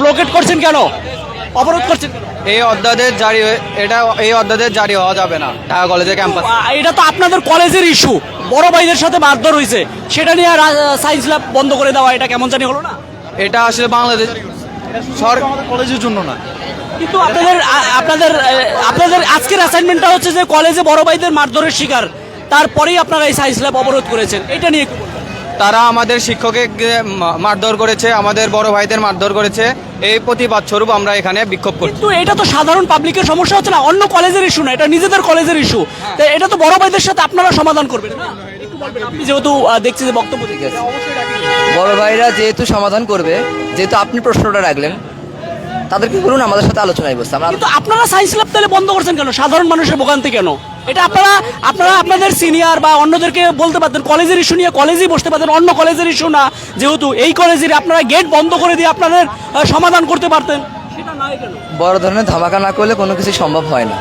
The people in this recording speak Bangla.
ব্লকেট করছেন কেন, অবরোধ করছেন কেন? এই অধ্যাদেশ জারি হওয়া যাবে না ঢাকা কলেজের ক্যাম্পাস। এটা তো আপনাদের কলেজের ইস্যু, বড় ভাইদের সাথে মারধর হয়েছে, সেটা নিয়ে সায়েন্স ল্যাব বন্ধ করে দেওয়া এটা কেমন জানি হলো না? এটা আসলে বাংলাদেশ সরকার কলেজের জন্য না। কিন্তু আপনাদের আজকের অ্যাসাইনমেন্টটা হচ্ছে যে কলেজে বড় ভাইদের মারধরের শিকার, তারপরেই আপনারা এই সায়েন্স ল্যাব অবরোধ করেছেন, এটা নিয়ে একটু বলুন। তারা আমাদের শিক্ষককে মারধর করেছে, আমাদের বড় ভাইদের মারধর করেছে, এই প্রতিবাদ স্বরূপ আমরা এখানে বিক্ষোভ করছি। কিন্তু এটা তো সাধারণ পাবলিকের সমস্যা হচ্ছে না, অন্য কলেজের ইস্যু না, এটা নিজেদের কলেজের ইস্যু। এটা তো বড় ভাইদের সাথে আপনারা সমাধান করবেন না? একটু বলবেন, আপনি যেহেতু দেখছি যে বক্তব্য ঠিক আছে। বড় ভাইরা যেহেতু সমাধান করবে, যেহেতু আপনি প্রশ্নটা রাখলেন, তাদেরকে বলুন আমাদের সাথে আলোচনায় বসতে। আমরা কিন্তু আপনারা সায়েন্স ল্যাব তাহলে বন্ধ করছেন কেন, সাধারণ মানুষের ভোগান্তি কেন? এটা আপনারা আপনাদের সিনিয়র বা অন্যদেরকে বলতে পারতেন, কলেজের ইস্যু নিয়ে কলেজেই বসতে পারতেন, অন্য কলেজের ইস্যু না, যেহেতু এই কলেজের আপনারা গেট বন্ধ করে দিয়ে আপনাদের সমাধান করতে পারতেন, সেটা নয় কেন? বড় ধরনের ধামাকা না করলে কোনো কিছু সম্ভব হয় না।